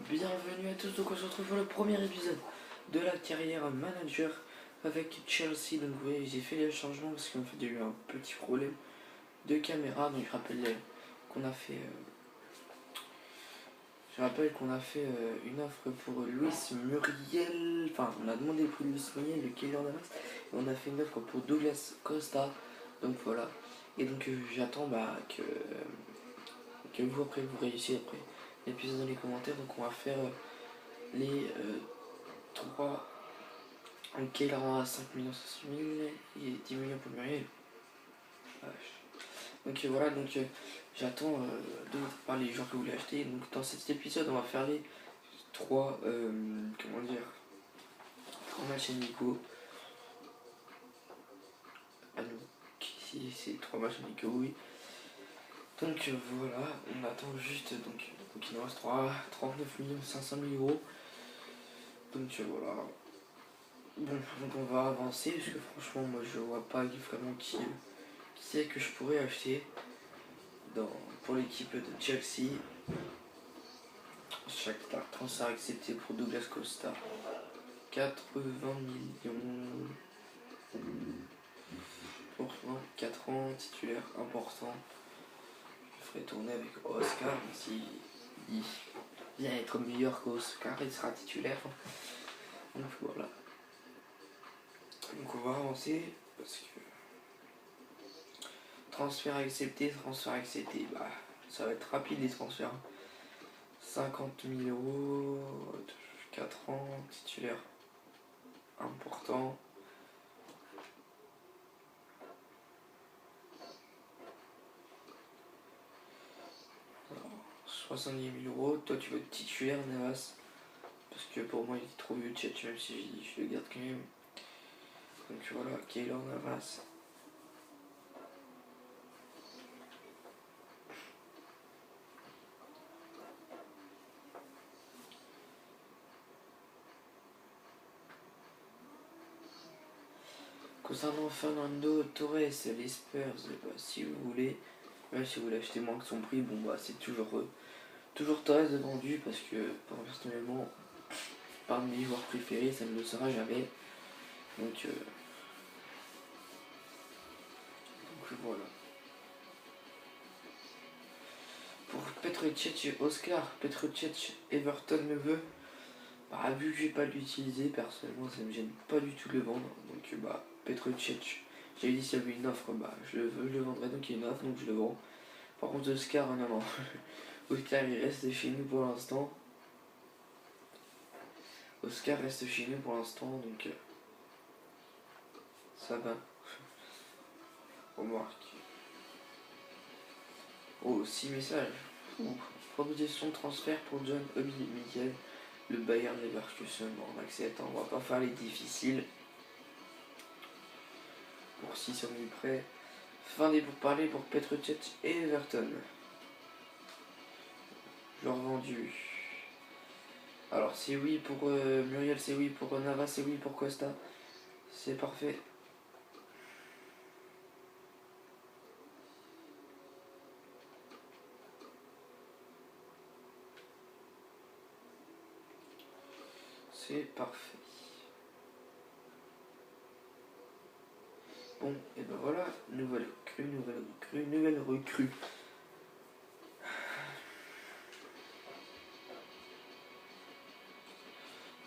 Bienvenue à tous, donc on se retrouve pour le premier épisode de la carrière manager avec Chelsea. Donc vous voyez, j'ai fait les changements parce qu'en fait il y a eu un petit problème de caméra. Donc qu'on a fait je rappelle qu'on a fait une offre pour Luis Muriel, enfin on a demandé pour Luis Muriel, le Keylor Navas, et on a fait une offre pour Douglas Costa. Donc voilà, et donc j'attends que vous après vous réussissiez après l'épisode dans les commentaires. Donc on va faire les 3 ok, là on a 5 millions 500 000 et 10 millions pour Muriel. Donc voilà, j'attends de vous parler les joueurs que vous voulez acheter. Donc dans cet épisode on va faire les 3 3 matchs amicaux. Ah non, ici c'est 3 matchs amicaux, oui. Donc voilà, on attend juste, donc il nous reste 39 500 000 euros. Donc voilà. Bon, donc on va avancer parce que franchement moi je vois pas vraiment qui c'est que je pourrais acheter pour l'équipe de Chelsea. Shakhtar, transfert accepté pour Douglas Costa. 80 millions pour 4 ans, titulaire important. Je ferai tourner avec Oscar, si il vient être meilleur qu'Oscar, il sera titulaire. Donc voilà. Donc on va avancer parce que transfert accepté, bah ça va être rapide les transferts. 50 000 euros, 4 ans, titulaire important. Alors, 70 000 euros, toi tu veux être titulaire Navas. Parce que pour moi il est trop vieux Tchetch, même si je le garde quand même. Donc voilà, Keylor Navas. Concernant Fernando Torres, les Spurs, bah, si vous voulez, même si vous voulez acheter moins que son prix, bon bah c'est toujours Torres de vendu parce que personnellement, par mes joueurs préférés, ça ne le sera jamais. Donc voilà. Pour Petr Cech et Oscar, Petr Cech, Everton me veut. Bah, vu que je vais pas l'utiliser, personnellement ça me gêne pas du tout de le vendre. Donc bah Petr Cech, j'avais dit s'il y avait une offre, bah je le vendrai, donc il y a une offre, donc je le vends. Par contre Oscar, non. Oscar il reste chez nous pour l'instant. Oscar reste chez nous pour l'instant, donc ça va. Remarque. Oh, 6 messages. Proposition de transfert pour John Obi Mikel, le Bayern Leverkusen. Bon, on accepte, on va pas faire les difficiles. Pour 600 000 prêts. Fin des pourparlers pour Petr Cech et Everton. Joueur vendu. Alors c'est oui pour Muriel, c'est oui pour Navas, c'est oui pour Costa. C'est parfait. C'est parfait. Bon, et ben voilà, nouvelle recrue.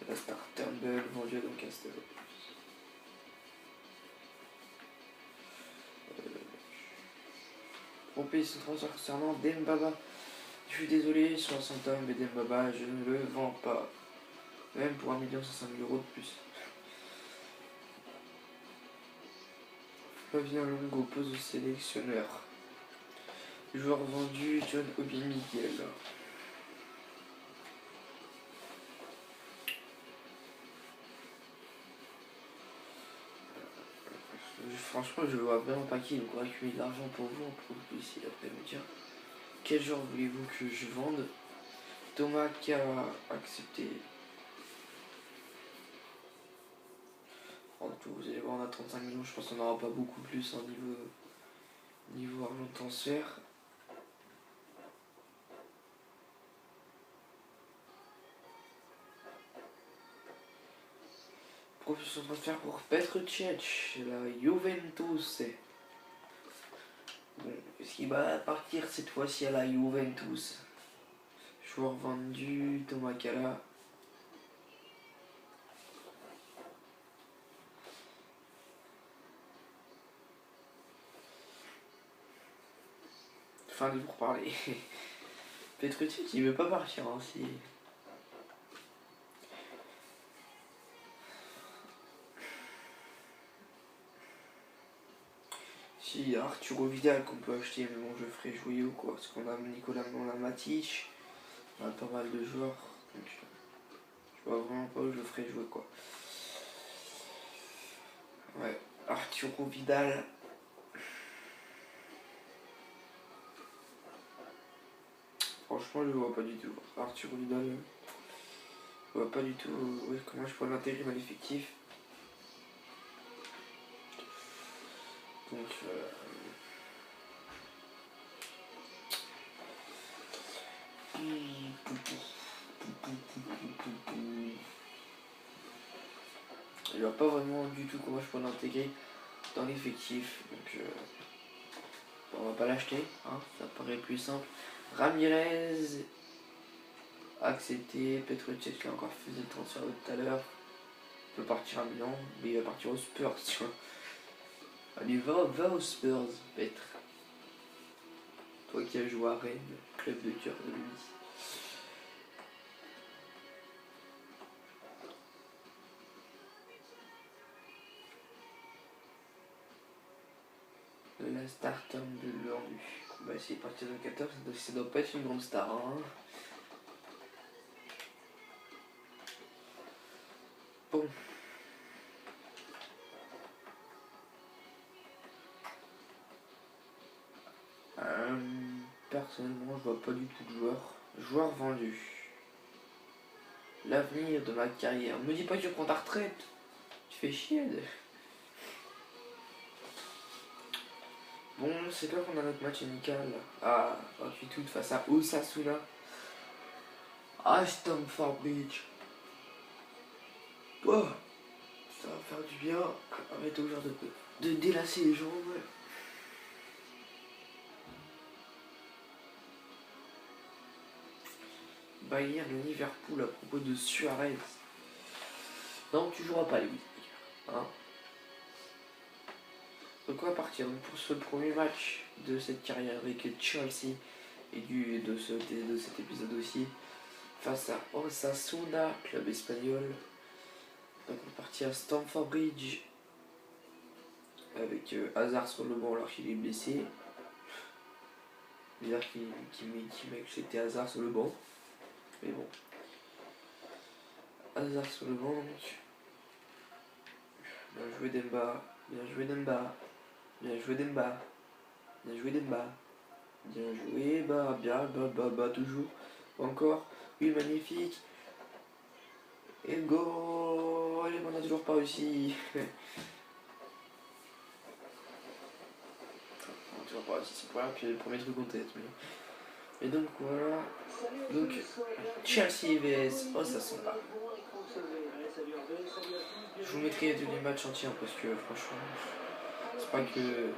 La star Turnbull vendue à Doncaster. Proposition de transfert concernant Dembaba. Je suis désolé, 60 ans, mais Dembaba, je ne le vends pas. Même pour 1 500 000 euros de plus. Flavien Longo pose au sélectionneur. Joueur vendu, John Obi Mikel. Franchement, je vois vraiment pas qui donc accumuler de l'argent pour vous que vous puissiez après me dire quel genre voulez-vous que je vende. Thomas qui a accepté. En tout, vous allez voir, on a 35 millions, je pense qu'on n'aura pas beaucoup plus en niveau argent de transfert. profession de transfert pour Petr Cech, la Juventus. Bon, est-ce qu'il va partir cette fois-ci à la Juventus? Joueur vendu, Thomas Kala. Fin de pour parler. Petr Cech, il veut pas partir, hein, si. Si, Arturo Vidal qu'on peut acheter, mais bon, je le ferai jouer ou quoi, parce qu'on a Nicolas, on a Matic, on a pas mal de joueurs, donc je vois vraiment pas où je le ferai jouer, quoi. Ouais, Arturo Vidal. Franchement, je le vois pas du tout. Arturo Vidal, je vois pas du tout comment je pourrais l'intégrer dans l'effectif. Donc, je vois pas vraiment du tout comment je pourrais l'intégrer dans l'effectif. Donc, on va pas l'acheter, hein, ça paraît plus simple. Ramirez, accepté. Petr Cech, là encore fait le transfert de tout à l'heure. Il peut partir à Milan, mais il va partir aux Spurs, tu vois. Allez, va aux Spurs, Petr. Toi qui as joué à Rennes, club de cœur de lui. La star-term de l'Ordu. Bah, s'il est parti dans le 14, ça doit pas être une grande star, hein. Bon. Personnellement, je vois pas du tout de joueur. Joueur vendu. L'avenir de ma carrière. Me dis pas que tu prends ta retraite. Tu fais chier. Bon, c'est là qu'on a notre match amical. À 28 août face à Osasuna. À Stamford Bridge. Oh, ça va faire du bien. Arrête au genre de délasser les jambes. Bayern Liverpool à propos de Suarez. Non, tu joueras pas, Louis. Hein? Donc on va partir pour ce premier match de cette carrière avec Chelsea et de cet épisode aussi face à Osasuna, club espagnol. Donc on est parti à Stamford Bridge avec Hazard sur le banc alors qu'il est blessé. Bizarre qu'il m'ait que c'était Hazard sur le banc. Mais bon. Hazard sur le banc donc. Bien joué Demba. Bien joué Demba. Bien joué Demba. Bien joué Demba. Bien joué, bah, toujours. Encore. Oui, magnifique. Et go. Allez, on a toujours pas réussi. On a toujours pas réussi, c'est pas grave, puis le premier truc en tête. Mais... Et donc voilà. Donc, Chelsea vs Osasuna. Je vous mettrai tous les matchs entiers parce que franchement, c'est pas que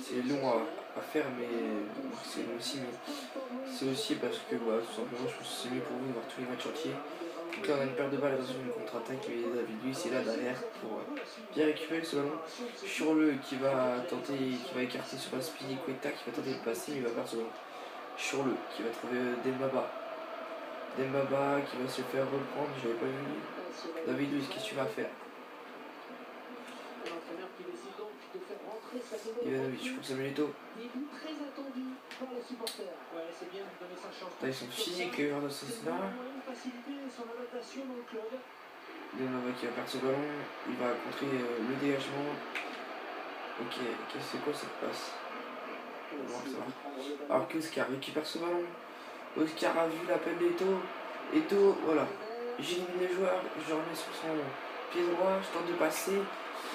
c'est long à faire, mais c'est long aussi, mais c'est aussi parce que bah, tout simplement je me suis mis pour vous de voir tous les matchs entiers. Donc là on a une paire de balles dans une contre-attaque, mais David Luiz est là derrière pour bien récupérer ce ballon. Sur le qui va écarter sur la Spilicueta, qui va tenter de passer, mais il va perdre ce ballon. Sur le qui va trouver Dembaba. Dembaba qui va se faire reprendre, je l'avais pas vu. David Luiz, qu'est-ce que tu vas faire? Ivanovic pour Samuelito. Ils sont physiques les joueurs de Sosna. Dembaba qui va perdre ce ballon, il va contrer le dégagement. Ok, c'est quoi cette passe? Alors qu'Oscar récupère ce ballon. Oscar a vu l'appel d'Eto. Eto, voilà. J'élimine les joueurs, je remets sur son pied droit, je tente de passer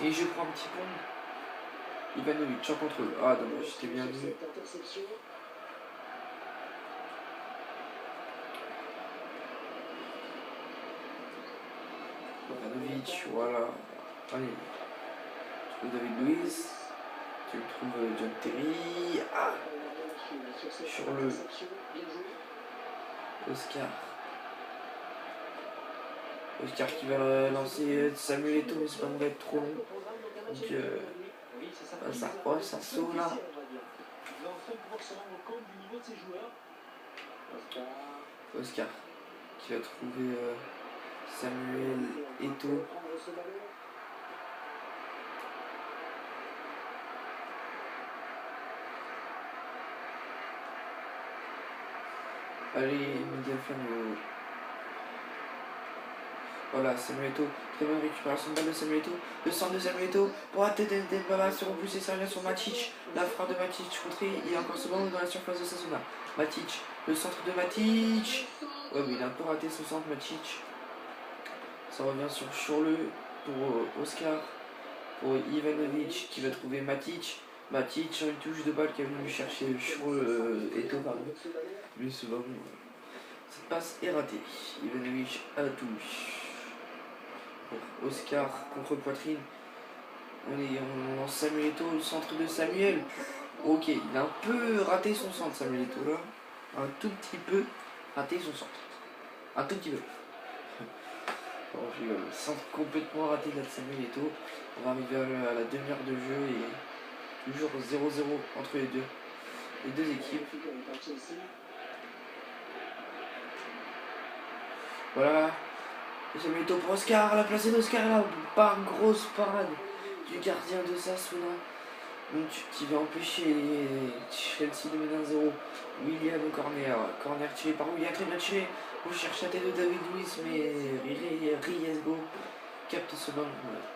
et je prends un petit pont. Ivanovic en contrôle. Ah dommage, j'étais bien vu. Ivanovic. Matic, voilà. Allez, tu trouves David Luiz, tu trouves John Terry, ah, sur le Oscar. Oscar qui va lancer Samuel Eto'o, mais c'est pas va être trop long. Donc ça passe, ça saute là. Oscar qui va trouver Samuel Eto'o. Allez, Miguel Flamio. Voilà, Samuel Eto'o. Très bonne récupération de balle de Samuel Eto'o. Le centre de Samuel Eto'o pour atteindre Dembaba sur repoussé servir sur Matic. La frappe de Matic contrée. Il y a encore ce ballon dans la surface de Sasuna. Matic. Le centre de Matic. Ouais, mais il a un peu raté son centre, Matic. Ça revient sur le pour Oscar. Pour Ivanovic qui va trouver Matic. Matic sur une touche de balle qui est venu chercher sur Eto'o, pardon. Lui, ce ballon. Cette passe est ratée. Ivanovic à la touche. Pour Oscar contre poitrine. On lance Samuel Eto'o, le centre de Samuel. Ok, il a un peu raté son centre, Samuel Eto'o là. Un tout petit peu raté son centre. Un tout petit peu. Bon, je rigole. Le centre complètement raté de Samuel Eto'o. On va arriver à la demi-heure de jeu et toujours 0-0 entre les deux équipes. Voilà. Samuel Eto'o pour Oscar, la placée d'Oscar là, par grosse parade du gardien de Sasuna. Donc qui va empêcher Chelsea de mener 1-0. Willian au corner tiré par Willian, très bien tiré. On cherche la tête de David Luiz, mais Riesgo capte ce ballon.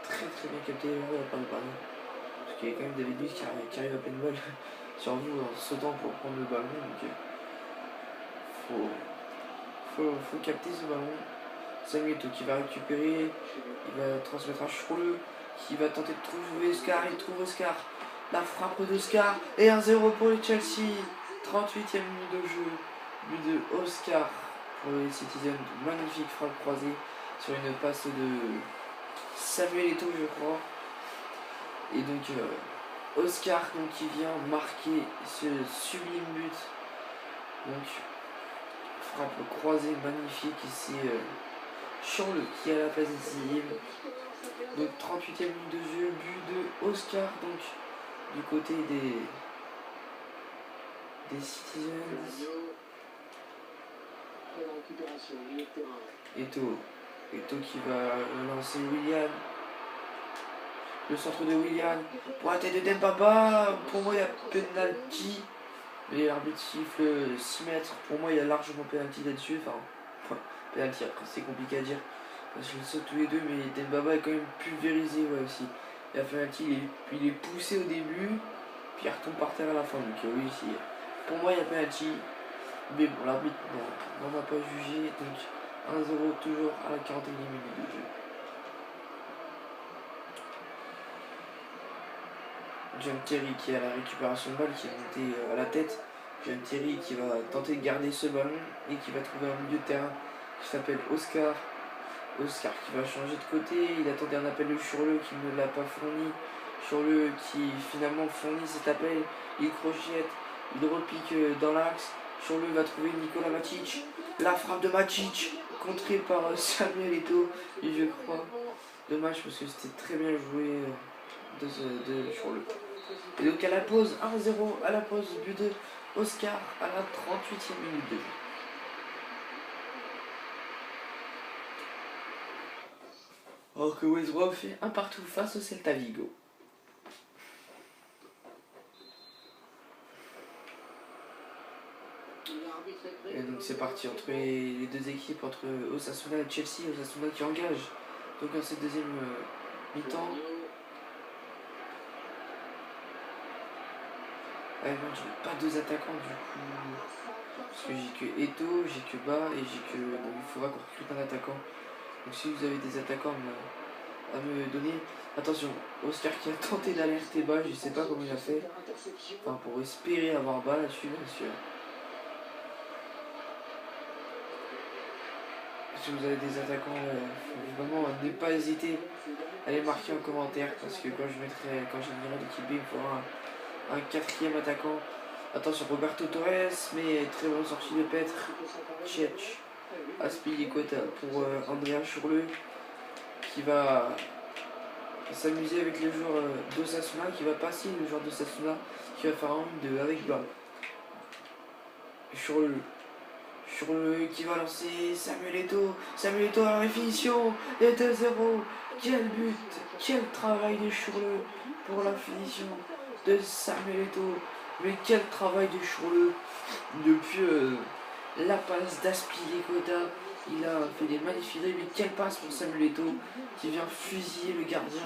Très bien capté, pas de pardon. Parce qu'il y a quand même David Luiz qui arrive à pleine balle sur vous en sautant pour prendre le ballon. Donc faut capter ce ballon. Samuel Eto'o qui va récupérer, il va transmettre à Schröder, qui va tenter de trouver Oscar, il trouve Oscar, la frappe d'Oscar, et 1-0 pour les Chelsea, 38e minute de jeu, but de Oscar pour les Citizens, magnifique frappe croisée sur une passe de Samuel Eto'o je crois, et donc Oscar donc, qui vient marquer ce sublime but, donc frappe croisée magnifique ici. Charles qui a la place décisive. Donc 38e minute de jeu, but de Oscar donc du côté des Citizens. Eto'o qui va lancer Willian. Le centre de Willian pour la tête de Dembaba. Pour moi il y a penalty. Mais l'arbitre siffle 6 mètres. Pour moi il y a largement penalty là-dessus. Enfin, penalty après c'est compliqué à dire. Parce qu'ils sautent tous les deux, mais Dembaba est quand même pulvérisé ouais, aussi. Il a penalty, il est poussé au début, puis il retombe par terre à la fin. Donc oui, pour moi il y a penalty. Mais bon, l'arbitre n'en a pas jugé. Donc 1-0 toujours à la 41e minute de jeu. John Terry qui a la récupération de balle, qui est monté à la tête. John Terry qui va tenter de garder ce ballon et qui va trouver un milieu de terrain qui s'appelle Oscar. Oscar qui va changer de côté, il attendait un appel de Schröder qui ne l'a pas fourni. Schröder qui finalement fournit cet appel, il crochette, il repique dans l'axe. Schröder va trouver Nicolas Matic. La frappe de Matic, contrée par Samuel Eto'o, et je crois. Dommage parce que c'était très bien joué de Schröder. Et donc à la pause, 1-0 à la pause, but de Oscar à la 38e minute de jeu. Alors que West Brom fait un partout face au Celta Vigo. Et donc c'est parti entre les deux équipes, entre Osasuna et Chelsea. Osasuna qui engage donc en cette deuxième mi-temps. Ah non, je n'ai pas deux attaquants du coup. Parce que j'ai que Eto'o, j'ai que Ba et j'ai que... Bon, il faudra qu'on recrute un attaquant. Donc si vous avez des attaquants à me donner... Attention, Oscar qui a tenté d'alerter Ba, je sais pas comment il a fait. Enfin, pour espérer avoir Ba là-dessus, bien sûr. si vous avez des attaquants, vraiment ne pas hésiter à les marquer en commentaire parce que quand je dirai l'équipe B, il faudra un quatrième attaquant. Attention, Roberto Torres, mais très bonne sortie de Petre, Tchèque, Aspilicueta pour Andrea Schürrle qui va s'amuser avec les joueurs d'Osasuna, qui va passer le joueur d'Osasuna, qui va faire un 1-2 avec blanc. Schürrle qui va lancer Samuel Eto'o à la réfinition, et 2-0. Quel but, quel travail de Schürrle pour la finition de Samuel Eto'o. Mais quel travail de Schürrle depuis la passe d'Aspilicueta. Il a fait des magnifiques dribbles, mais quelle passe pour Samuel Eto'o qui vient fusiller le gardien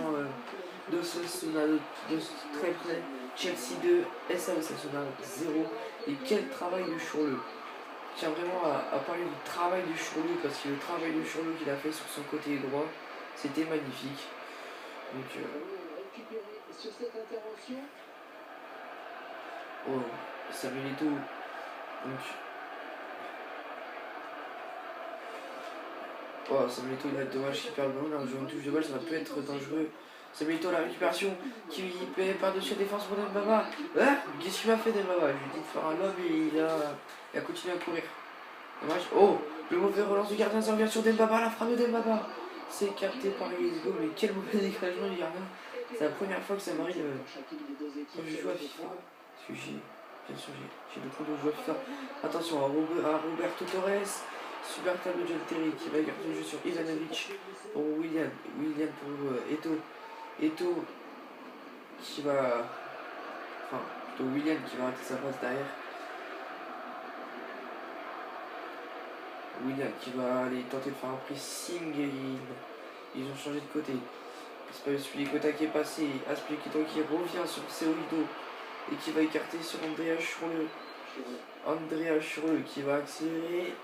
d'Osasuna de très près. Chelsea 2, SA Osasuna 0. Et quel travail de Schürrle. Je tiens vraiment à parler du travail de Schürrle parce que le travail de Schürrle qu'il a fait sur son côté droit, c'était magnifique. Donc, oh, Samuel Eto'o. Donc, oh, Samuel Eto'o, il a dommage qu'il perd le ballon. Là, en touche de balle, ça va peut être dangereux. Samuel Eto'o, la récupération qui paie par-dessus la défense pour Dembaba. Ah, qu'est-ce qu'il m'a fait Dembaba? Je lui ai dit de faire un lob et il a continué à courir. Dommage. Oh, le mauvais relance du gardien, ça revient sur Dembaba, la frappe de Dembaba. C'est capté par Let's-Go, mais quel mauvais déclenchement du gardien. C'est la première fois que ça m'arrive quand je joue à FIFA. Parce que bien sûr, j'ai beaucoup de joueurs à FIFA. Attention à Roberto Torres. Super table de John Terry qui va écarter le jeu sur Ivanovic pour William pour Eto'o qui va. Enfin, plutôt William qui va rater sa passe derrière. William qui va aller tenter de faire un pressing et ils ont changé de côté. C'est pas Aspilicueta qui est passé, Aspilicueta qui revient sur Seoido et qui va écarter sur Andrea Schürrle. Andrea Schürrle qui va accélérer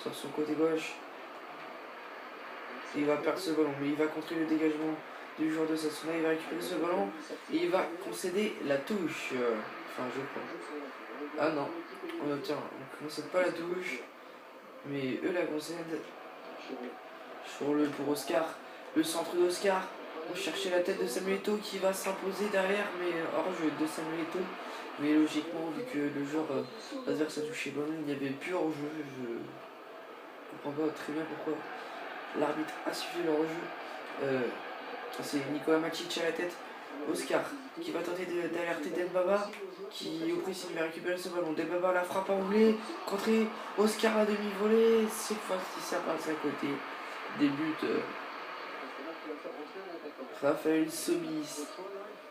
sur son côté gauche. Et il va perdre ce ballon, mais il va contrer le dégagement du joueur de Sasuna. Il va récupérer ce ballon et il va concéder la touche. Enfin, je crois. Ah non, on obtient. On ne concède pas la touche. Mais eux la concèdent. Schürrle pour Oscar. Le centre d'Oscar. On cherchait la tête de Samuel Eto'o qui va s'imposer derrière, mais hors-jeu de Samuel Eto'o. Mais logiquement, vu que le joueur adverse a touché le ballon, il n'y avait plus hors-jeu. Je comprends pas très bien pourquoi l'arbitre a suivi le hors-jeu. C'est Nicolas Matic à la tête. Oscar qui va tenter d'alerter Dembaba qui au pressing va récupérer ce ballon. Dembaba la frappe enroulée, contrée, Oscar la demi-volée, cette fois-ci ça passe à côté. Des buts. Raphaël Sobis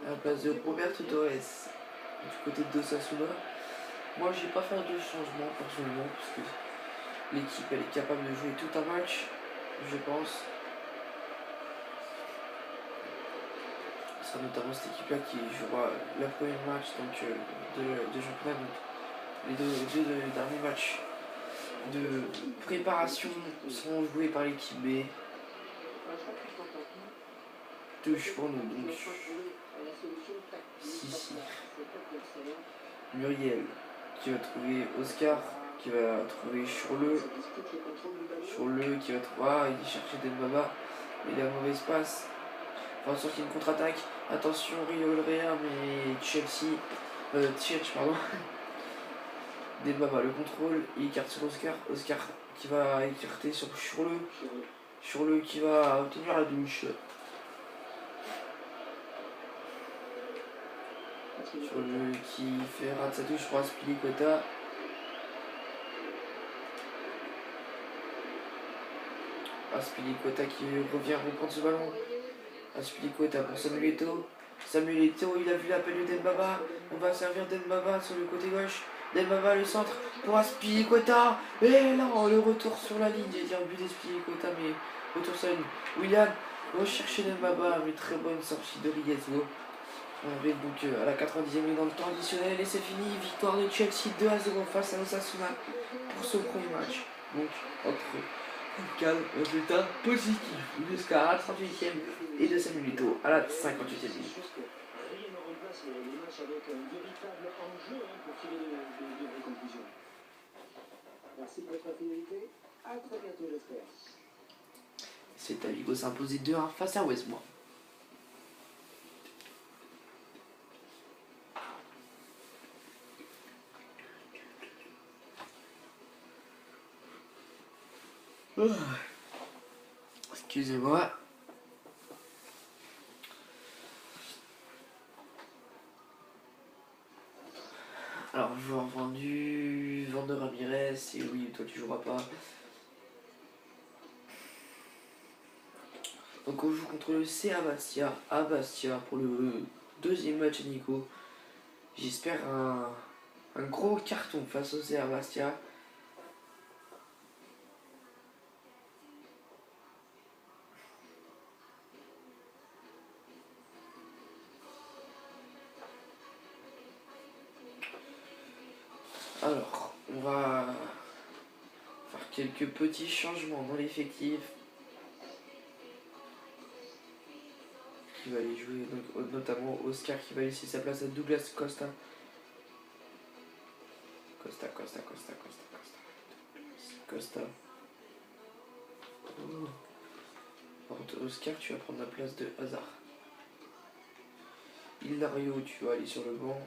à la place de Roberto Torres du côté de Osasuna. Moi j'ai pas fait de changement personnellement parce que l'équipe elle est capable de jouer tout un match, je pense. Notamment cette équipe là qui jouera le premier match donc, de championnat, donc les deux derniers matchs de préparation seront joués par l'équipe B. Touche pour nous donc si. Muriel qui va trouver Oscar, qui va trouver Schürrle qui va trouver. Ah, il cherchait Dembaba, mais il a mauvaise passe. Enfin, sortir une contre-attaque. Attention, Rio Olrea, mais Chelsea. Tchèque, pardon. Dembaba, le contrôle. Il écarte sur Oscar. Oscar qui va écarter sur Schürrle. Schürrle qui va obtenir la douche. Schürrle qui fait rate sa touche pour Aspilicueta. Aspilicueta qui revient reprendre ce ballon. Aspilicueta pour Samuel Eto'o. Samuel Eto'o, il a vu l'appel de Dembaba. On va servir Dembaba sur le côté gauche. Dembaba, le centre pour Aspilicueta. Et là, le retour sur la ligne. J'ai dit un but d'Aspilicueta, mais retour sur la ligne. William rechercher Dembaba, mais très bonne sortie de Riesgo. On arrive donc à la 90e minute dans le temps additionnel et c'est fini. Victoire de Chelsea 2-0 face à Osasuna pour ce premier match. Donc, entre calme, résultat positif jusqu'à la 38e et de Samuel Eto'o à la 58e minute. Merci de votre fidélité. À très bientôt, j'espère. Celta Vigo s'est imposé 2-1 face à West Brom. Excusez-moi. Alors, joueur vendu, vendeur Ramirez, et oui, toi tu joueras pas. Donc on joue contre le CA Bastia, à Bastia, pour le deuxième match à Nico. J'espère un gros carton face au CA Bastia. Alors, on va faire quelques petits changements dans l'effectif. Qui va aller jouer, donc, notamment Oscar qui va laisser sa place à Douglas Costa. Costa. Oh. Par contre, Oscar, tu vas prendre la place de Hazard. Hilario, tu vas aller sur le banc.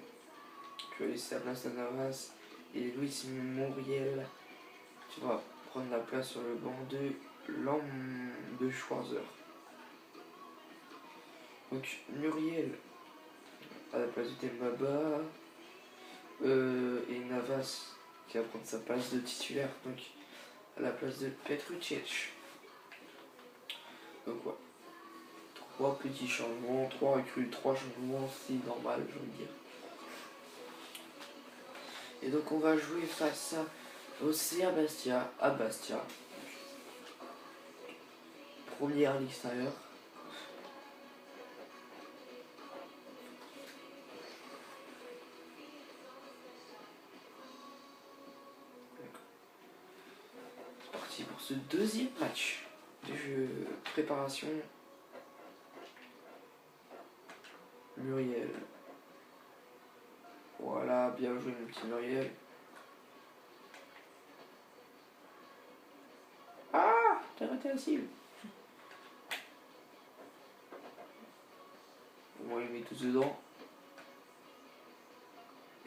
Tu vas laisser la place à Navas. Et Luis Muriel, tu vas prendre la place sur le banc de Schwarzer. Donc Muriel à la place de Dembaba. Et Navas qui va prendre sa place de titulaire. Donc à la place de Petrucic. Donc ouais. 3 petits changements, 3 recrues, 3 changements, c'est normal, j'ai envie de dire. Et donc on va jouer face au CA Bastia, à Bastia. Première à l'extérieur. C'est parti pour ce deuxième match de jeu préparation. Muriel. Voilà, bien joué mon petit Muriel. Ah, t'as raté la cible. Moi il met tous dedans.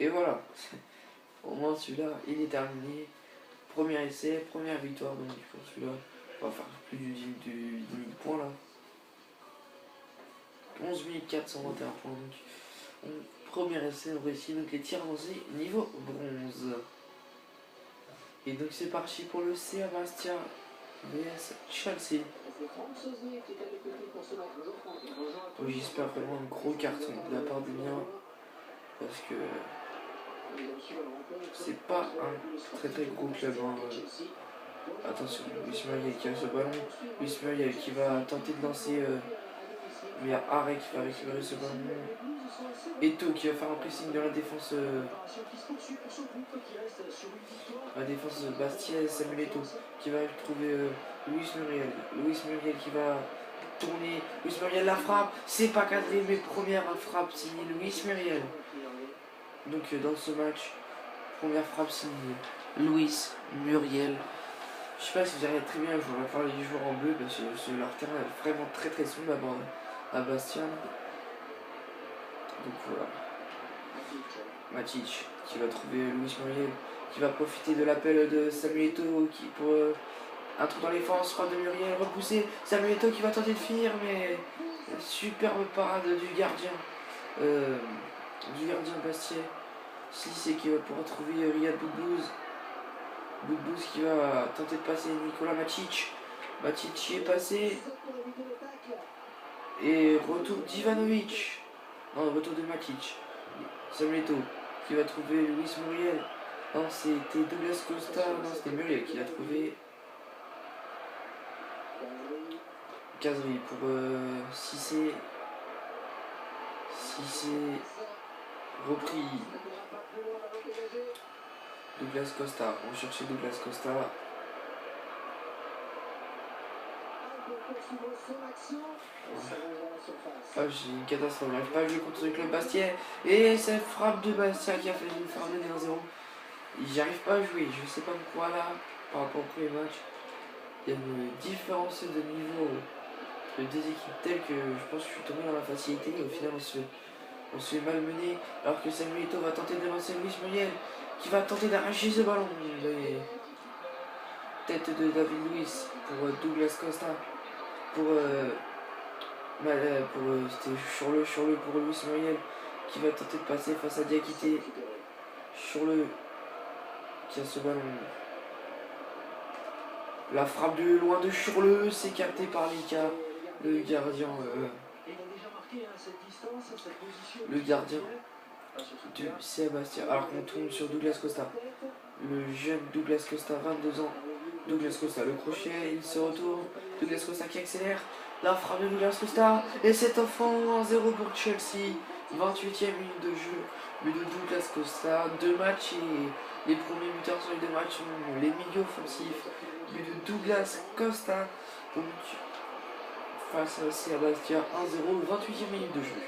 Et voilà. Au moins celui-là, il est terminé. Premier essai, première victoire. Donc pour celui-là, on va faire plus du 10 000 points là. 11 421 points. Donc, premier essai, on réussit donc les tirs lancés niveau bronze. Et donc c'est parti pour le CA Bastia vs Chelsea. Donc j'espère vraiment un gros carton de la part des miens. Parce que c'est pas un très très gros club. Hein. Attention, Luis Muriel qui a ce ballon. Luis Muriel qui va tenter de lancer. Mais il y a Arrêt qui va récupérer ce ballon. Eto qui va faire un pressing de la défense. La défense Bastia, Samuel Eto qui va trouver Luis Muriel. Luis Muriel qui va tourner. Luis Muriel la frappe. C'est pas cadré, mais première frappe signée Luis Muriel. Donc dans ce match, première frappe signée Luis Muriel. Je sais pas si vous arrivez très bien, je vais parler du joueur en bleu parce que leur terrain est vraiment très très sombre à Bastia. Donc voilà. Matic qui va trouver Luis Muriel, qui va profiter de l'appel de Samuel Eto'o pour un trou dans les forces, frappe de Muriel, repoussé. Samuel Eto'o qui va tenter de finir, mais superbe parade du gardien Bastia. Si c'est qui va pouvoir trouver Riyad Boudbouz. Boudbouz qui va tenter de passer Nicolas Matic. Matic y est passé. Et retour d'Ivanovic. Non, retour de Matic. Samuel Eto'o qui va trouver Luis Muriel. Non, c'était Douglas Costa. Non, c'était Muriel qui l'a trouvé. Caserie pour Cissé. Cissé. Repris. Douglas Costa. On cherchait Douglas Costa. Ah, j'ai une catastrophe, j'arrive pas à jouer contre le club Bastia. Et cette frappe de Bastia qui a fait une faire mener 1-0. J'y arrive pas à jouer. Je sais pas pourquoi là, par rapport au premier match, il y a une différence de niveau entre deux équipes telles que je pense que je suis tombé dans la facilité et au final on se fait malmener alors que Samuel Eto'o va tenter de lancer Luis Muriel qui va tenter d'arracher ce ballon. Tête de David Luiz pour Douglas Costa pour c'était sur le pour Luis Muriel qui va tenter de passer face à Diakité. Sur le qui a ce ballon. La frappe de loin de Churle, c'est capté par Lika, le gardien de Sébastien. Alors qu'on tourne sur Douglas Costa. Le jeune Douglas Costa, 22 ans. Douglas Costa, le crochet, il se retourne. Douglas Costa qui accélère. La frappe de Douglas Costa. Et cet enfant 1-0 pour Chelsea. 28e minute de jeu. But de Douglas Costa. 2 matchs et les premiers buteurs sur les 2 matchs sont les milieux offensifs. But de Douglas Costa. Donc face à Sébastien 1-0. 28e minute de jeu.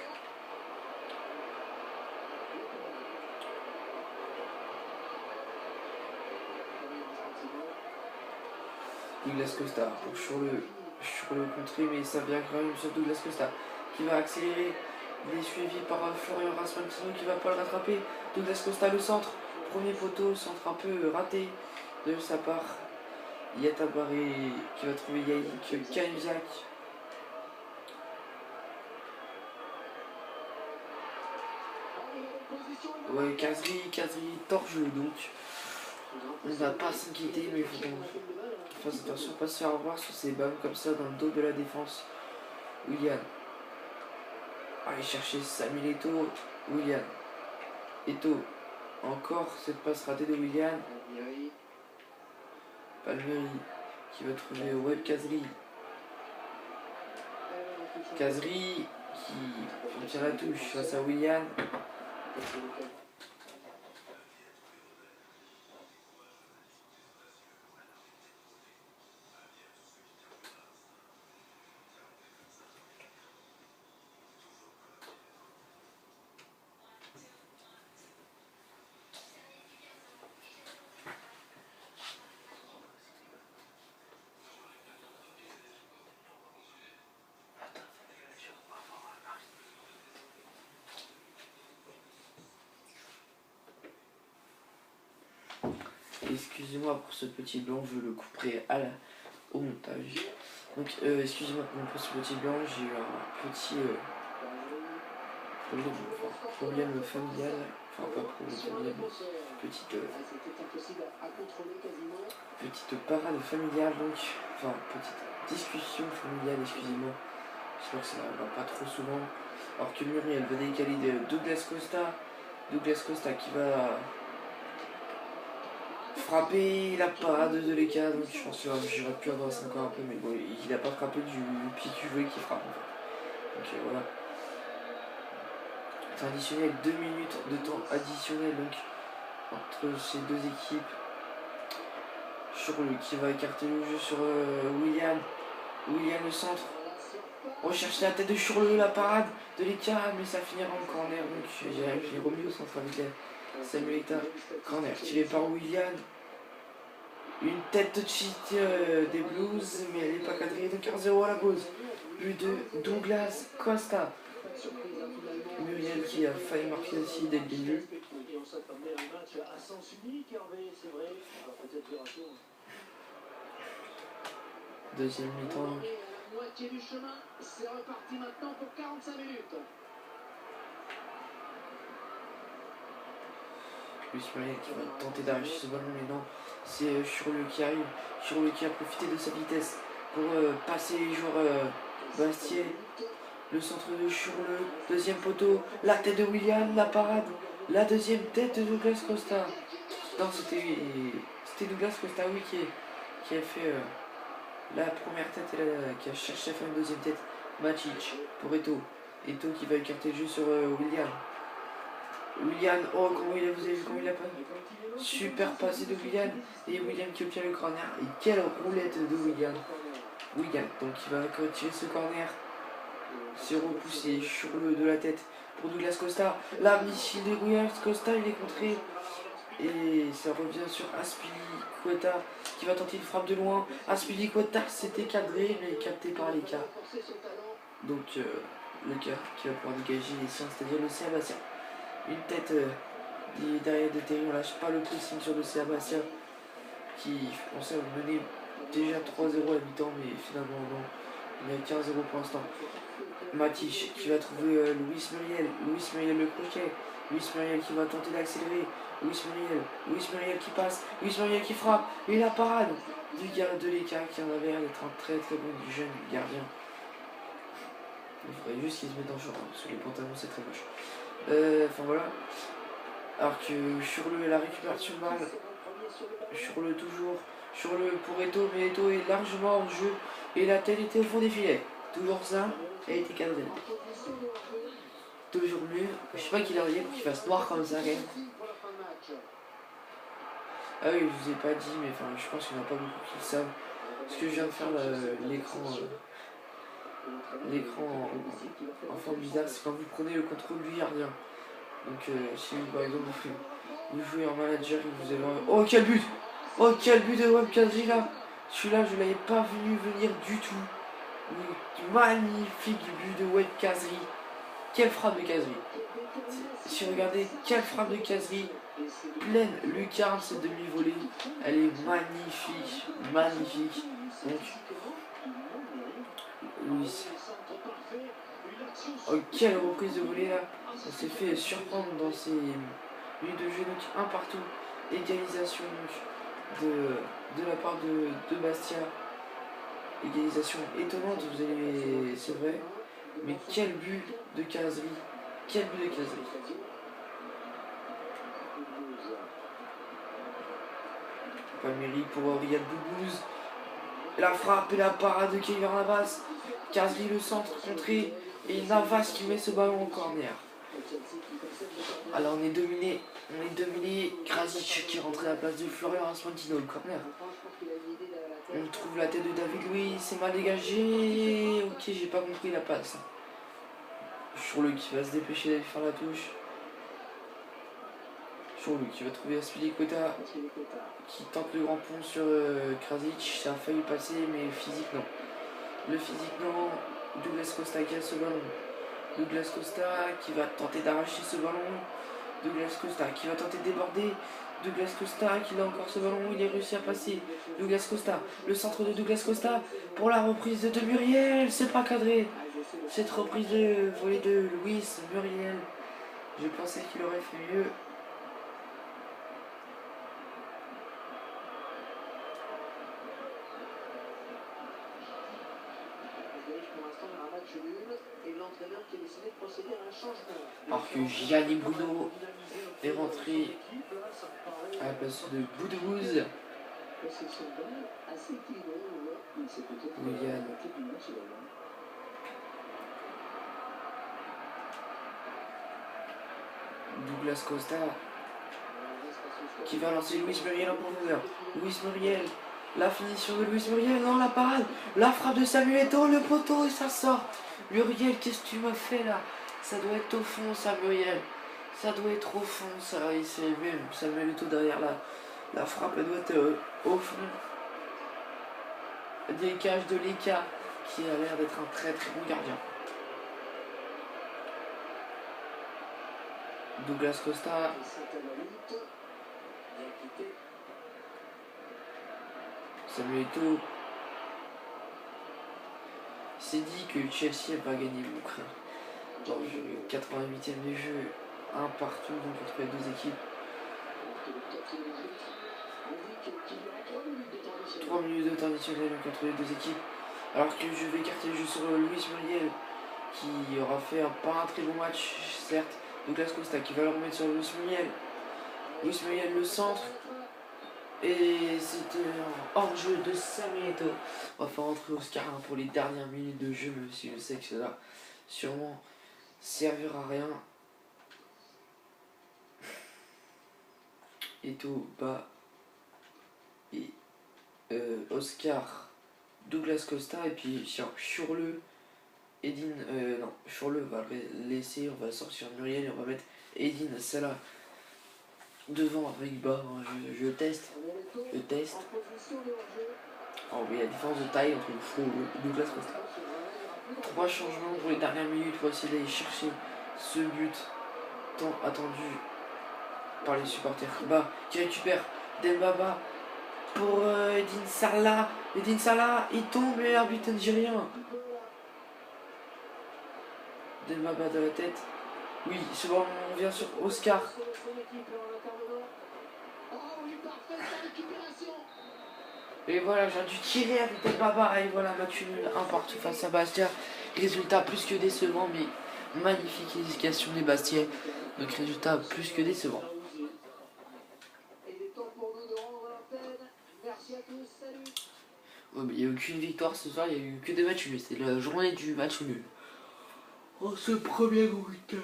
Douglas Costa pour sur le contré, mais ça vient quand même sur Douglas Costa qui va accélérer. Il est suivi par Florian Rasmussen qui va pas le rattraper. Douglas Costa le centre, premier poteau, centre un peu raté de sa part. Yatabaré qui va trouver Yannick Kanizak. Ouais, Kazri torche donc. On va pas s'inquiéter, mais il faut qu'on fasse attention à pas se faire avoir sur ces ballons comme ça dans le dos de la défense. Willian. Allez chercher Samuel Eto'o. Willian. Eto'o. Encore cette passe ratée de Willian. Palmieri qui va trouver Web Kazri. Kazri qui obtient la touche face à Willian. Excusez-moi pour ce petit blanc, je le couperai au montage. Donc excusez-moi pour ce petit blanc, j'ai eu un petit problème familial. Enfin pas problème familial, petite parade familiale donc. Enfin petite discussion familiale, excusez-moi. J'espère que ça ne va pas trop souvent. Alors que Muriel va décaler de Douglas Costa. Douglas Costa qui va frapper la parade de Leka, donc je pense que j'aurais pu avoir ça encore un peu, mais bon, il n'a pas frappé du pied du jouet qui frappe en fait. Donc voilà. Temps additionnel, 2 minutes de temps additionnel donc entre ces deux équipes. Churle qui va écarter le jeu sur William. William le centre. On cherche la tête de Churle, la parade de Leka, mais ça finira en corner, donc j'ai remis au centre avec Samuel Eto'o. Corner tiré par William. Une tête de cheat des Blues, mais elle n'est pas cadrée, donc 1-0 à la pause. But de Douglas Costa. Muriel qui a failli marquer aussi dès le début. Deuxième mi-temps. Moitié du chemin, c'est reparti maintenant pour 45 minutes. Luis Muriel qui va tenter d'arracher ce ballon, mais non, c'est Churle qui arrive. Churle qui a profité de sa vitesse pour passer les joueurs Bastier. Le centre de Churle, deuxième poteau, la tête de William, la parade, la deuxième tête de Douglas Costa. Non, c'était Douglas Costa, oui, qui a fait la première tête et qui a cherché à faire une deuxième tête. Matic pour Eto'o. Eto'o qui va écarter le jeu sur William. William, oh comment vous avez vu comment il a pas super passé de William. Et William qui obtient le corner. Et quelle roulette de William. William, donc il va retirer ce corner. C'est repoussé sur le de la tête pour Douglas Costa. La missile de Douglas Costa, il est contré Et ça revient sur Azpilicueta qui va tenter une frappe de loin. Azpilicueta, c'était cadré mais capté par Leka. Donc Leka qui va pouvoir dégager les siens, c'est-à-dire le Bastia. Une tête derrière de Terry, on lâche pas le pressing sur le Bastia qui pensait mener déjà 3-0 à la mi-temps, mais finalement non. Il y a 15-0 pour l'instant. Matic qui va trouver Luis Muriel. Luis Muriel le crochet. Luis Muriel qui va tenter d'accélérer. Luis Muriel qui passe. Luis Muriel qui frappe. Et la parade du gardien de Leka qui en avait l'air d'être un très très bon jeune gardien. Il faudrait juste qu'il se mette en short, hein, parce que les pantalons c'est très moche. Enfin voilà. Alors que sur la récupération de balle, sur le toujours, sur le pour Eto'o, mais Eto'o est largement hors jeu et la tête était au fond des filets. Toujours ça, elle était cadrée. Toujours mieux. Je sais pas qu'il arrive pour qu'il fasse noir comme ça quand même. Ah oui, je vous ai pas dit, mais enfin je pense qu'il n'y en a pas beaucoup qui le savent. Parce que je viens de faire l'écran en forme bizarre, c'est quand vous prenez le contrôle du gardien. Donc si par exemple vous jouez en manager et vous avez un... Oh quel but! Oh quel but de Webkazri là! Celui-là je l'avais pas vu venir du tout. Oui, magnifique but de Webkazri. Quelle frappe de Kazri! Si vous regardez, quelle frappe de Kazri! Pleine lucarne cette demi-volée. Elle est magnifique. Magnifique. Donc Luis. Oh quelle reprise de volée là! Ça s'est fait surprendre dans ces minutes de jeu, donc un partout. Égalisation de la part de Bastia. Égalisation étonnante, vous allez, c'est vrai. Mais quel but de Kazri. Quel but de Kazri. Palmieri pour Riyad Boubouz. La frappe et la parade de Keylor Navas. Kazri le centre contré. Et Navas qui met ce ballon en corner. Alors on est dominé. Krasic qui rentre à la place de Florian Raspuntino, le corner. On trouve la tête de David Luiz, c'est mal dégagé. Ok, j'ai pas compris la passe. Chourle qui va se dépêcher d'aller faire la touche. Chourle qui va trouver Azpilicueta qui tente le grand pont sur Krasic. Ça a failli passer, mais physique non. Le physique non. Douglas Costa qui a ce ballon. Douglas Costa qui va tenter d'arracher ce ballon. Douglas Costa qui va tenter de déborder. Douglas Costa qui a encore ce ballon, il est réussi à passer. Douglas Costa, le centre de Douglas Costa pour la reprise de Muriel, c'est pas cadré. Cette reprise de volée de Luis Muriel, je pensais qu'il aurait fait mieux. Alors que Gianni Bruno est rentré à la place de Bouderouz. William. Douglas Costa qui va lancer Luis Muriel en profondeur. Luis Muriel, la finition de Luis Muriel, non la parade, la frappe de Samuel Eto'o, le poteau et ça sort. Muriel, qu'est-ce que tu m'as fait là? Ça doit être au fond ça Muriel. Ça doit être au fond ça. Et c'est même Samuel Eto'o derrière la frappe, elle doit être au fond. Des cages de Leka qui a l'air d'être un très très bon gardien. Douglas Costa. Samuel Eto'o. C'est dit que Chelsea va gagner dans le 88e du jeu, un partout donc entre les deux équipes. 3 minutes de temps additionnel donc entre les deux équipes. Alors que je vais écarter le jeu sur Luis Muriel qui aura fait pas un très bon match certes. Douglas Costa qui va le remettre sur Luis Muriel. Luis Muriel le centre. Et c'était un hors-jeu de Samuel Eto'o. On va faire rentrer Oscar pour les dernières minutes de jeu, même si je sais que ça va sûrement servir à rien. Eto'o bat et Oscar, Douglas Costa et puis Chourle, Edine, non, Chourle va le laisser, on va sortir Muriel et on va mettre Edine Salah devant avec bas, hein, je teste. Je teste. Alors, mais il y a différence de taille entre le faux et Douglas Costa. 3 changements pour les dernières minutes pour essayer d'aller chercher ce but tant attendu par les supporters. Bas qui récupère Dembaba pour Edin Salah. Edin Salah, il tombe et l'arbitre ne dit rien. Dembaba de la tête. Oui, c'est bon, on vient sur Oscar. Et voilà, j'ai dû tirer avec Dembaba. Et voilà, match nul, un partout face à Bastia. Résultat plus que décevant, mais magnifique éducation des Bastiais. Donc résultat plus que décevant. Ouais, mais il n'y a eu aucune victoire ce soir, il n'y a eu que des matchs nuls. C'est la journée du match nul. Oh, ce premier week-end.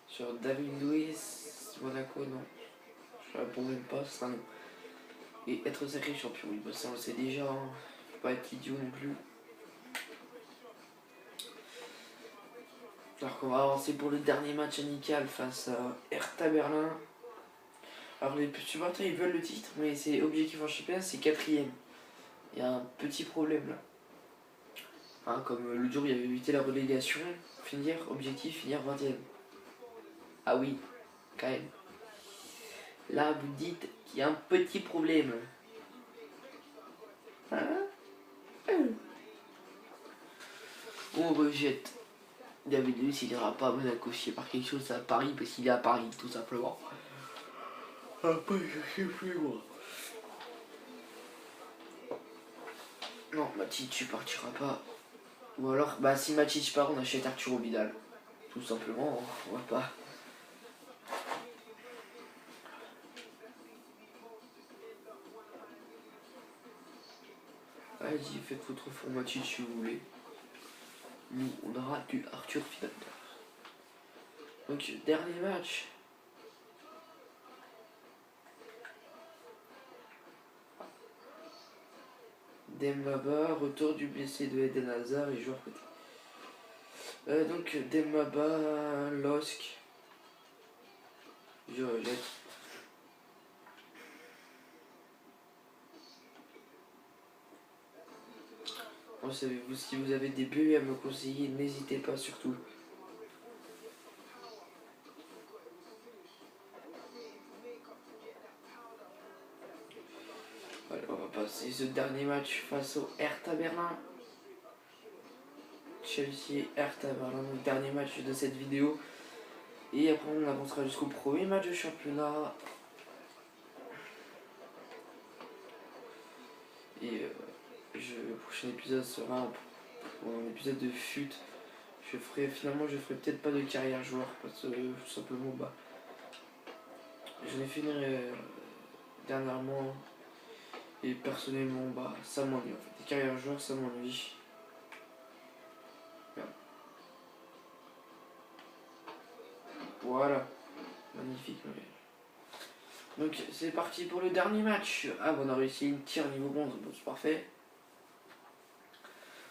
Sur David Luiz, Monaco, non. Je réponds même pas, ce sera non. Et être sacré champion, oui, bah ça on le sait déjà, hein. Faut pas être idiot non plus. Alors qu'on va avancer pour le dernier match amical face à Hertha Berlin. Alors les supporters ils veulent le titre, mais c'est objectif en championnat, c'est 4ème. Il y a un petit problème là. Hein, comme le jour où il y avait évité la relégation, objectif finir 20ème. Ah oui, quand même. Là, vous dites qu'il y a un petit problème. Hein? On rejette David Luiz, il n'ira pas à Monaco, s'il part quelque chose à Paris, parce qu'il est à Paris, tout simplement. Ah, pas chercher plus loin. Non, Matic, tu partiras pas. Ou alors, bah si Matic part, on achète Arturo Vidal. Tout simplement, on va pas. Vas-y, faites votre formatique si vous voulez. Nous, on aura du Arthur Vidal. Donc, dernier match. Dembaba, retour du blessé de Eden Hazard et joueur côté. Donc, Dembaba, Losk. Je rejette. Bon, savez-vous, si vous avez des buts à me conseiller, n'hésitez pas surtout. Voilà, on va passer ce dernier match face au Hertha Berlin. Chelsea, Hertha Berlin, donc dernier match de cette vidéo. Et après on avancera jusqu'au premier match de championnat. Et le prochain épisode sera un épisode de fut. Je ferai peut-être pas de carrière joueur parce que tout simplement bah je l'ai fini dernièrement et personnellement bah ça m'ennuie en fait. Les carrières joueurs ça m'ennuie. Voilà, magnifique. Donc c'est parti pour le dernier match. Ah bon, on a réussi une tir niveau 11, bon c'est parfait.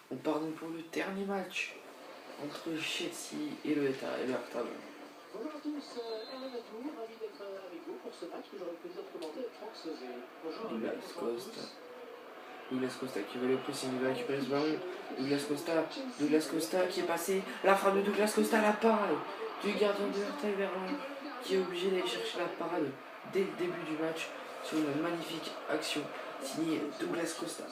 On part donc pour le dernier match entre Chelsea et le Hertha. Bonjour à tous, Hervé Matour, ravi d'être avec vous pour ce match que j'aurai le plaisir de commenter avec Franck Sauzet. Bonjour Douglas Costa qui va le pressing, il va récupérer ce ballon. Douglas Costa qui est passé. La frappe de Douglas Costa, la parade du gardien de Hertha Berlin qui est obligé d'aller chercher la parade dès le début du match sur une magnifique action signée Douglas Costa.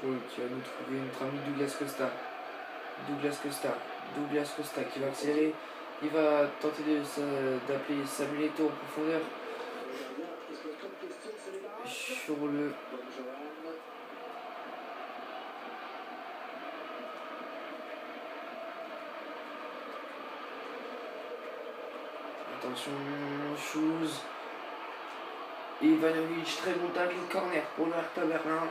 Qui va nous trouver notre ami Douglas Costa qui va accélérer Il va tenter d'appeler Samuel Eto'o en profondeur. Sur le... Attention, Shoes. Et Ivanovic, très bon tacle, corner pour le Hertha Berlin.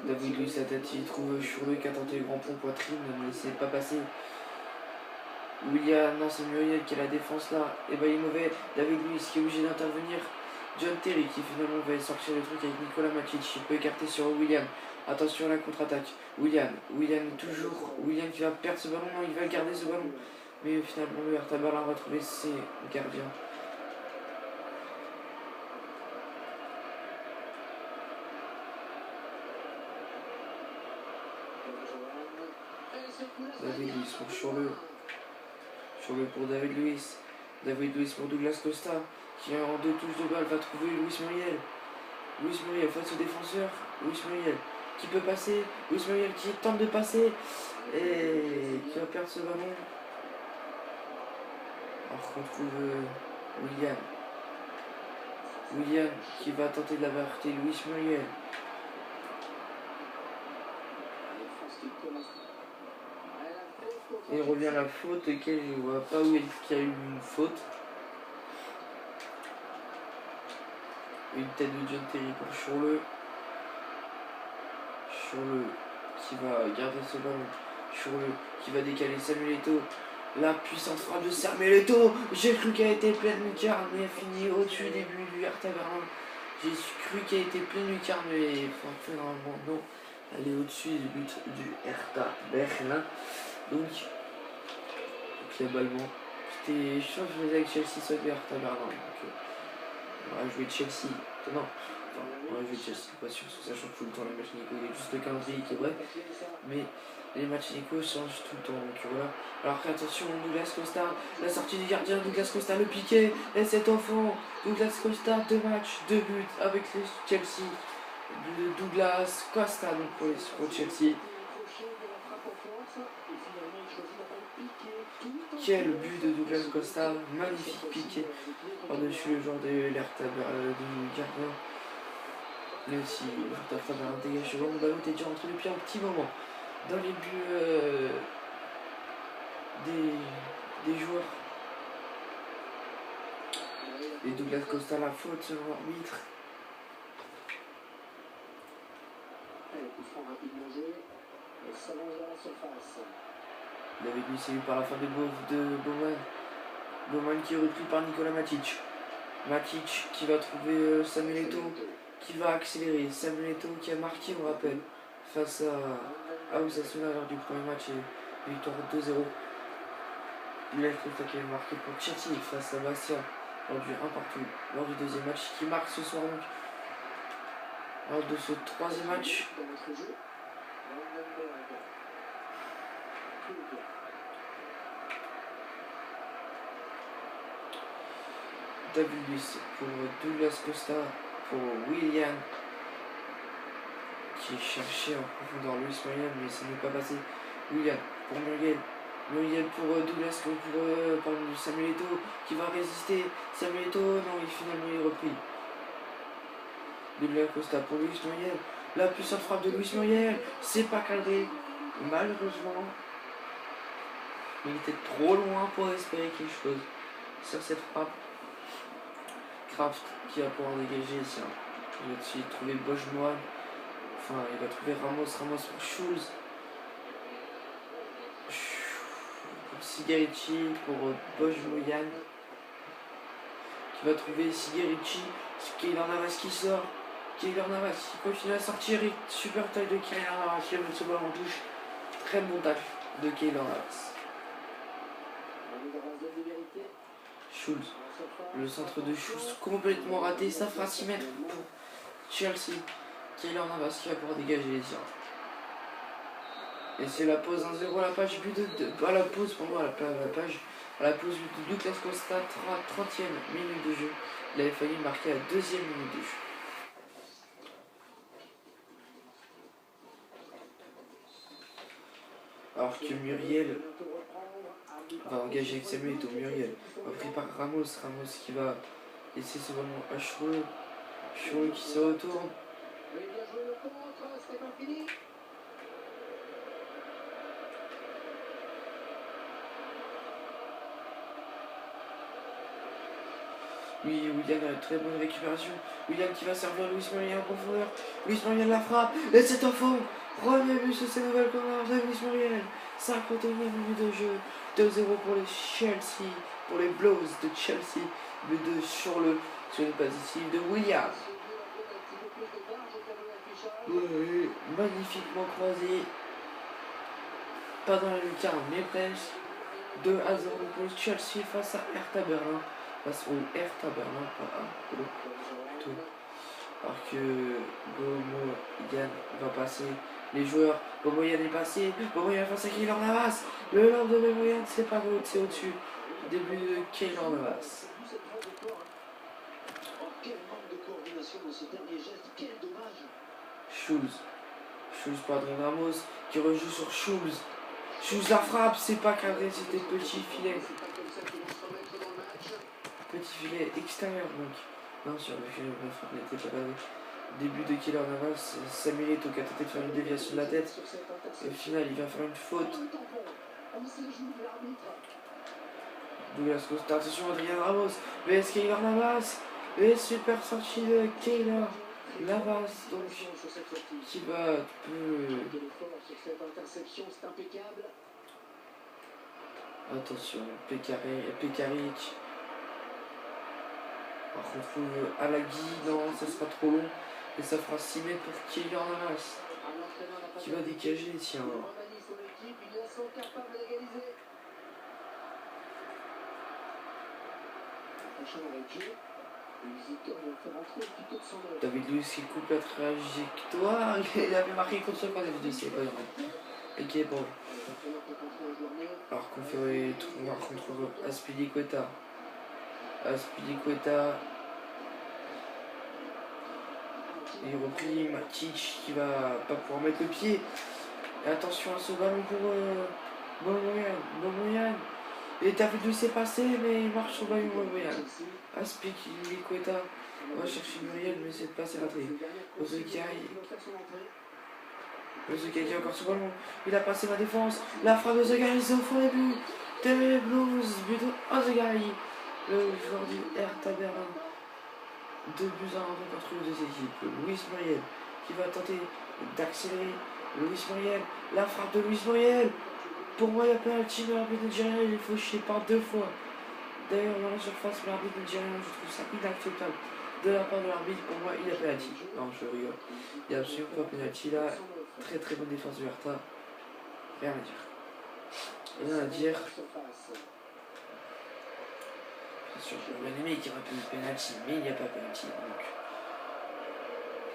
David Luiz Atati trouve Churlu qui a tenté le grand pont poitrine, mais c'est pas passé. Willian, non c'est Muriel qui a la défense là, et bah il est mauvais. David Luiz qui est obligé d'intervenir. John Terry qui finalement va sortir le truc avec Nicolas Matic, il peut écarter sur William. Attention à la contre-attaque. William toujours. William qui va perdre ce ballon, non il va garder ce ballon. Mais finalement le Hertha Berlin va trouver ses gardiens. David Luiz pour Churlu. Churlu pour David Luiz. David Luiz pour Douglas Costa. Qui en 2 touches de balle va trouver Luis Muriel. Luis Muriel face au défenseur. Luis Muriel qui peut passer. Luis Muriel qui tente de passer. Et qui va perdre ce ballon. Alors qu'on trouve William. William qui va tenter d'avertir Luis Muriel. Et il revient à la faute, laquelle je ne vois pas où est-ce qu'il y a eu une faute. Une tête de John Terry pour Churlu. Churlu qui va garder ce ballon. Churlu qui va décaler Samuel Eto'o. La puissante frappe de Samuel Eto'o. J'ai cru qu'elle était pleine lucarne, mais elle finit au-dessus des buts du Hertha Berlin. J'ai cru qu'elle était pleine lucarne, mais finalement non. Elle est au-dessus des buts du Hertha Berlin. Donc globalement, je pense que je faisais avec Chelsea soit le Hertha Berlin. Donc on va jouer Chelsea. Non, on va jouer Chelsea, pas sûr, sachant que tout le temps les matchs Nico, il y a juste le calendrier qui est vrai. Mais les matchs Nico changent tout le temps, donc voilà. Alors attention, Douglas Costa, la sortie du gardien, Douglas Costa, le piqué, et cet enfant, Douglas Costa, 2 matchs, 2 buts avec les Chelsea. De Douglas Costa donc pour Chelsea. Quel but de Douglas Costa, magnifique piqué par-dessus le joueur de l'Hertha du gardien. Mais aussi l'Hertha Berlin dégage le ballon était déjà rentré depuis un petit moment dans les buts des joueurs. Et Douglas Costa la faute selon l'arbitre. David Luiz est par la fin de Bowman. Bowman qui est repris par Nicolas Matic. Matic qui va trouver Samuel Eto'o qui va accélérer. Samuel Eto'o qui a marqué, on rappelle, face à Osasuna lors du premier match et victoire 2-0. Douglas Costa qui avait marqué pour Chelsea face à Bastia lors du 1-1 lors du deuxième match qui marque ce soir donc. Lors de ce troisième match. David Luiz pour Douglas Costa, pour William qui cherchait en profondeur Luis Muriel mais ça n'est pas passé. William pour Muriel. Muriel pour Douglas, pour Samuel Eto'o qui va résister. Samuel Eto'o, non, finalement il est repris. Douglas Costa pour Luis Muriel. La puissante frappe de Luis Muriel, c'est pas cadré. Malheureusement, il était trop loin pour espérer quelque chose sur cette frappe. Kraft qui va pouvoir dégager, tiens. Il va aussi trouver Bojmoan. Enfin, il va trouver Ramos pour Schulz. Pour Sigarici, pour Bojmoyan. Qui va trouver Sigarici. Keylor Navas qui sort. Keylor Navas qui continue à sortir. Super taille de Keylor Navas qui met ce ballon en touche. Très bon tacle de Keylor Navas. Schulz. Le centre de Schulz complètement raté. Ça fera 6 mètres pour Chelsea. Keylor Navas qui va pouvoir dégager les tirs. Et c'est la pause 1-0 à la page but à la pause pour moi à la pause de Douglas Costa, 30e minute de jeu. Il avait fallu marquer la 2e minute de jeu. Alors que Muriel va engager avec Samuel Eto'o. Muriel repris par Ramos. Ramos qui va laisser ce ballon à Choueux. Choueux qui se retourne. Oui, William a une très bonne récupération. William qui va servir Luis Muriel en profondeur. Luis Muriel la frappe. Et c'est un fond. Premier but sur ces nouvelles corner de Luis Muriel. 51e minute de jeu. 2-0 pour les Chelsea. Pour les Blues de Chelsea. But 2 sur une passe décisive de William. Oui, magnifiquement croisé. Pas dans la lucarne, mais presque. 2-0 pour Chelsea face à Hertha Berlin. Face au Hertha Berlin, pas à plutôt. Alors que Bomoyan va passer. Les joueurs, Bomoyan est passé. Bomoyan face à Keylor Navas. Le lance de Bomoyan, c'est pas l'autre, c'est au-dessus. Début de Keylor Navas. Schulz pardon, Ramos qui rejoue sur Schulz. Schulz la frappe, c'est pas cadré, c'était petit filet. Petit filet extérieur donc. Non, sur le filet, la frappe n'était pas cadré. Début de Keylor Navas, Samuel Eto'o qui a tenté de faire une déviation de la tête. Et au final, il va faire une faute. Douglas Costa, attention, Adrien Ramos. VS Keylor Navas. Et super sortie de Keylor Navas, donc, qui va attention, Pekaric. Par contre, Alagui, non, ça sera trop long. Et ça fera 6 mètres pour Keylor Navas. Qui va dégager, tiens. David Luiz qui coupe la trajectoire. Il avait marqué contre ce point David Luiz, c'est pas vrai. Ok, bon. Alors qu'on fait on va contre Azpilicueta. Et repris Matic qui va pas pouvoir mettre le pied. Et attention à ce ballon pour Bomoyan. Et David Luiz s'est passé, mais il marche sur ballon Bomoyan. Azpilicueta va chercher Muriel, mais cette passe est ratée. Ozegai encore sur ballon. Il a passé la défense. La frappe de Ozegai, c'est au fond des buts. Des Blues, but de Ozegai. Le joueur du Hertha Berlin. 2 buts à 1 contre les deux équipes. Luis Muriel qui va tenter d'accélérer. Luis Muriel, la frappe de Luis Muriel. Pour moi, il y a penalty, mais l'arbitre nigérien il est fauché par 2 fois. D'ailleurs, dans la surface, l'arbitre nigérien, je trouve ça inacceptable. De la part de l'arbitre, pour moi, il y a penalty. Non, je rigole. Il n'y a absolument pas penalty là. Très très bonne défense du Hertha. Rien à dire. Rien à dire. Bien sûr, j'aurais bien aimé qu'il y aurait plus de penalty, mais il n'y a pas penalty. Donc,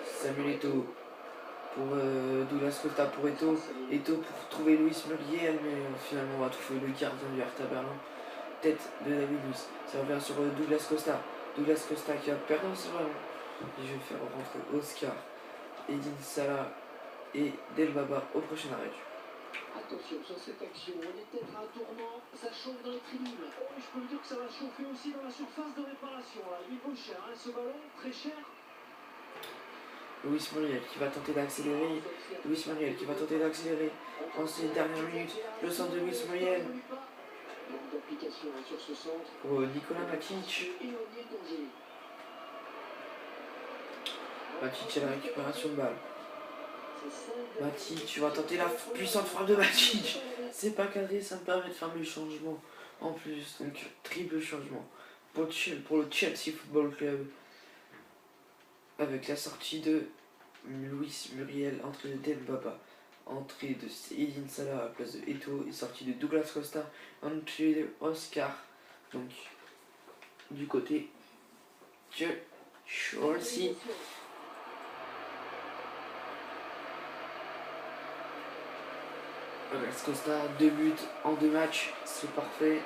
Samuel Eto'o pour Douglas Costa pour Eto'o pour trouver Luis Muriel, mais finalement on va trouver le gardien du Hertha Berlin. Tête de David Luiz. Ça revient sur Douglas Costa. Douglas Costa qui va perdre ce ballon. Et je vais faire rentrer Oscar, Edin Salah et Delbaba au prochain arrêt. Attention sur cette action, on est peut-être à un tournant, ça chauffe dans les tribunes. Oh, je peux vous dire que ça va chauffer aussi dans la surface de réparation. Là. Il vaut cher, hein, ce ballon, très cher. Luis Muriel qui va tenter d'accélérer. En ces dernières minutes. Le centre de Luis Muriel. Pour Nicolas Matic. Matic à la récupération de balle. Matic, tu vas tenter la puissante frappe de Matic. C'est pas cadré, ça me permet de faire mes changements. En plus, donc triple changement pour le Chelsea Football Club. Avec la sortie de Luis Muriel, entrée de Delbaba, entrée de Edin Salah à la place de Eto'o et sortie de Douglas Costa, entrée de Oscar. Donc, du côté de Chelsea. Douglas Costa, 2 buts en 2 matchs, c'est parfait.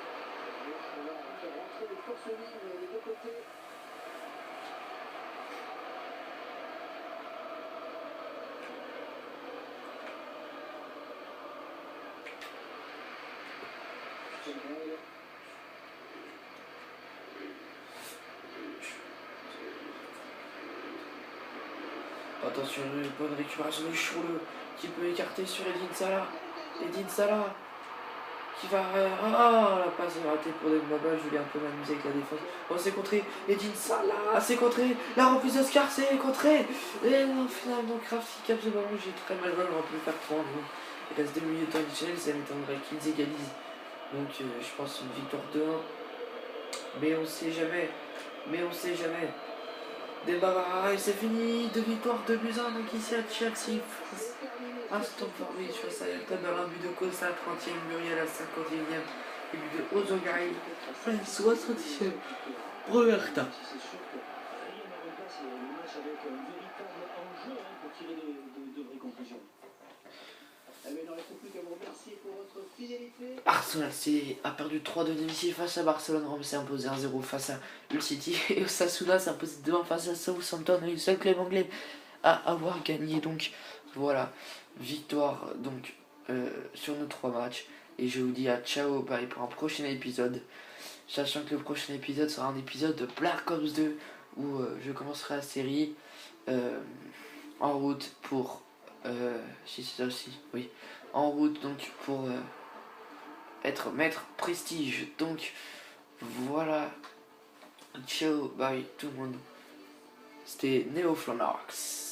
Attention, une bonne récupération du Chourleux qui peut écarter sur Edin Salah. Edin Salah qui va... Ah, la passe est ratée pour Dembaba. Je voulais un peu m'amuser avec la défense. Oh, c'est contré. Edin Salah, c'est contré. La reprise d'Oscar, c'est contré. Et non, finalement, Kraft qui capte ce ballon. J'ai très mal joué, on va plus faire 30. Il reste 2 minutes additionnelles, ça m'étonnerait qu'ils égalisent. Donc, je pense une victoire 2-1. Mais on sait jamais. Mais on sait jamais. Dembaba, et c'est fini. 2 victoires, 2 buts 1. Donc ici à Chelsea. Un stop for me sur Southampton dans un but de Costa, 30e, Muriel à 51e, et but de Ozogai, 60e. Première temps. C'est sûr que rien ne remplace le match avec un véritable enjeu pour tirer de vraies conclusions. Eh bien, il ne reste plus qu'à vous remercier pour votre fidélité. Arsenal a perdu 3-2 domicile face à Barcelone, Rome s'est imposé 1-0 face à Hull City, et Osasuna s'est imposé 2-1 face à Southampton, et le seul club anglais à avoir gagné. Donc voilà, victoire donc sur nos 3 matchs, et je vous dis à ciao, bye pour un prochain épisode, sachant que le prochain épisode sera un épisode de Black Ops 2 où je commencerai la série en route pour si c'est ça aussi, oui, en route donc pour être maître prestige. Donc voilà, ciao, bye tout le monde, c'était Neo Flanax.